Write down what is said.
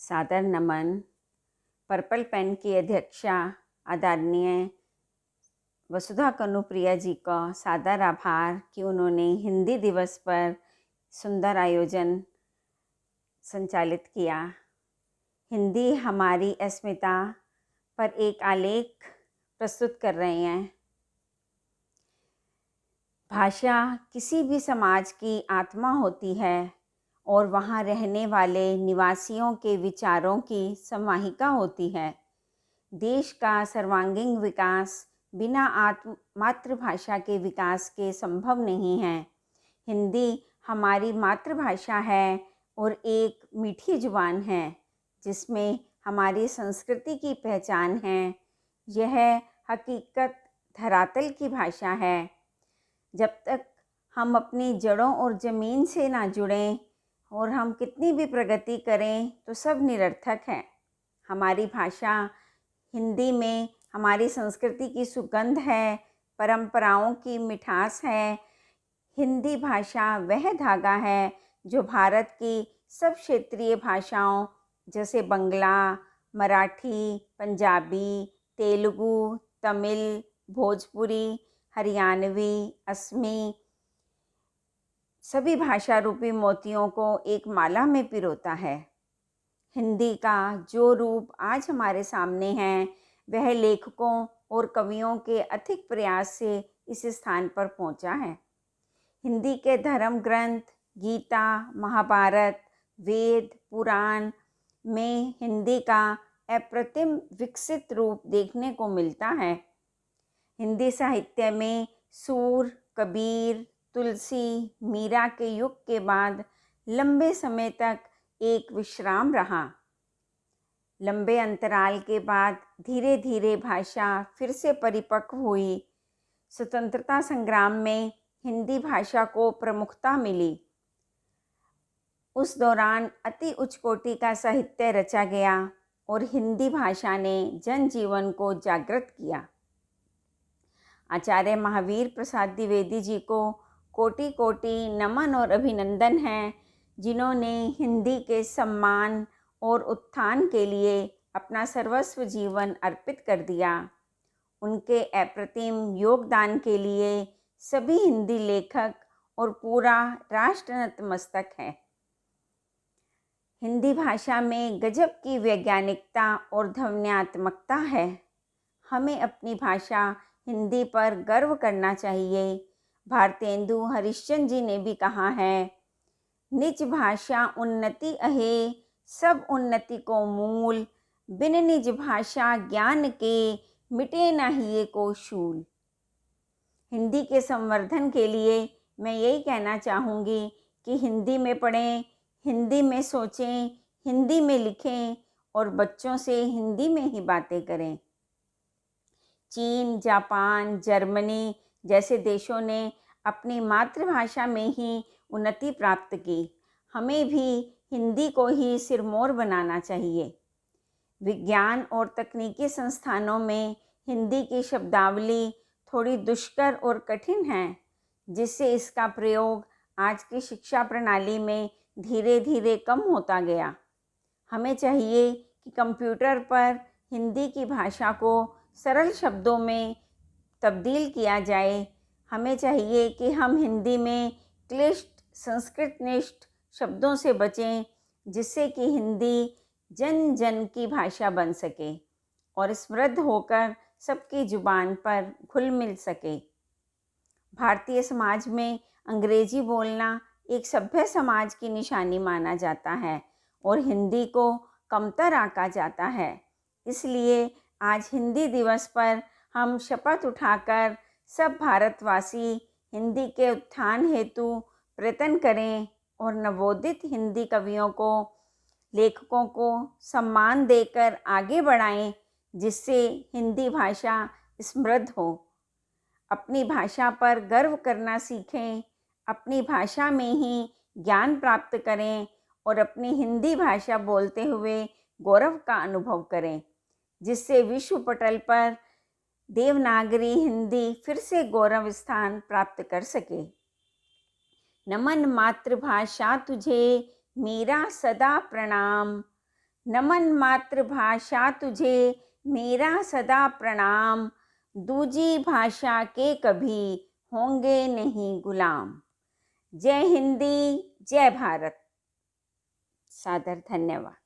सादर नमन। Purple pen की अध्यक्षा आदरणीय वसुधा कनुप्रिया जी का सादर आभार कि उन्होंने हिंदी दिवस पर सुंदर आयोजन संचालित किया। हिंदी हमारी अस्मिता पर एक आलेख प्रस्तुत कर रहे हैं। भाषा किसी भी समाज की आत्मा होती है और वहाँ रहने वाले निवासियों के विचारों की समाहिका होती है। देश का सर्वांगीण विकास बिना मातृभाषा के विकास के संभव नहीं है। हिंदी हमारी मातृभाषा है और एक मीठी जुबान है जिसमें हमारी संस्कृति की पहचान है। यह हकीकत धरातल की भाषा है। जब तक हम अपनी जड़ों और ज़मीन से ना जुड़ें और हम कितनी भी प्रगति करें तो सब निरर्थक है। हमारी भाषा हिंदी में हमारी संस्कृति की सुगंध है, परंपराओं की मिठास है। हिंदी भाषा वह धागा है जो भारत की सब क्षेत्रीय भाषाओं जैसे बंगला, मराठी, पंजाबी, तेलुगु, तमिल, भोजपुरी, हरियाणवी, असमी सभी भाषा रूपी मोतियों को एक माला में पिरोता है। हिंदी का जो रूप आज हमारे सामने है वह लेखकों और कवियों के अथक प्रयास से इस स्थान पर पहुंचा है। हिंदी के धर्म ग्रंथ गीता, महाभारत, वेद, पुराण में हिंदी का अप्रतिम विकसित रूप देखने को मिलता है। हिंदी साहित्य में सूर, कबीर, तुलसी, मीरा के युग के बाद लंबे समय तक एक विश्राम रहा। लंबे अंतराल के बाद धीरे धीरे भाषा फिर से परिपक्व हुई। स्वतंत्रता संग्राम में हिंदी भाषा को प्रमुखता मिली। उस दौरान अति उच्च कोटि का साहित्य रचा गया और हिंदी भाषा ने जनजीवन को जागृत किया। आचार्य महावीर प्रसाद द्विवेदी जी को कोटि कोटि नमन और अभिनंदन है, जिन्होंने हिंदी के सम्मान और उत्थान के लिए अपना सर्वस्व जीवन अर्पित कर दिया। उनके अप्रतिम योगदान के लिए सभी हिंदी लेखक और पूरा राष्ट्र नतमस्तक है। हिंदी भाषा में गजब की वैज्ञानिकता और ध्वन्यात्मकता है। हमें अपनी भाषा हिंदी पर गर्व करना चाहिए। भारतेंदु हरिश्चंद्र जी ने भी कहा है, निज भाषा उन्नति अहे, सब उन्नति को मूल, बिन निज भाषा ज्ञान के, मिटे ना हिये को शूल। हिंदी के संवर्धन के लिए मैं यही कहना चाहूँगी कि हिंदी में पढ़ें, हिंदी में सोचें, हिंदी में लिखें और बच्चों से हिंदी में ही बातें करें। चीन, जापान, जर्मनी जैसे देशों ने अपनी मातृभाषा में ही उन्नति प्राप्त की। हमें भी हिंदी को ही सिरमौर बनाना चाहिए। विज्ञान और तकनीकी संस्थानों में हिंदी की शब्दावली थोड़ी दुष्कर और कठिन है, जिससे इसका प्रयोग आज की शिक्षा प्रणाली में धीरे धीरे कम होता गया। हमें चाहिए कि कंप्यूटर पर हिंदी की भाषा को सरल शब्दों में तब्दील किया जाए। हमें चाहिए कि हम हिंदी में क्लिष्ट संस्कृतनिष्ठ शब्दों से बचें, जिससे कि हिंदी जन जन की भाषा बन सके और समृद्ध होकर सबकी जुबान पर घुल मिल सके। भारतीय समाज में अंग्रेजी बोलना एक सभ्य समाज की निशानी माना जाता है और हिंदी को कमतर आंका जाता है। इसलिए आज हिंदी दिवस पर हम शपथ उठाकर सब भारतवासी हिंदी के उत्थान हेतु प्रयत्न करें और नवोदित हिंदी कवियों को, लेखकों को सम्मान देकर आगे बढ़ाएं, जिससे हिंदी भाषा समृद्ध हो। अपनी भाषा पर गर्व करना सीखें, अपनी भाषा में ही ज्ञान प्राप्त करें और अपनी हिंदी भाषा बोलते हुए गौरव का अनुभव करें, जिससे विश्व पटल पर देवनागरी हिंदी फिर से गौरव स्थान प्राप्त कर सके। नमन मातृभाषा तुझे, मेरा सदा प्रणाम। नमन मातृभाषा तुझे मेरा सदा प्रणाम, दूजी भाषा के कभी होंगे नहीं गुलाम। जय हिंदी, जय भारत। सादर धन्यवाद।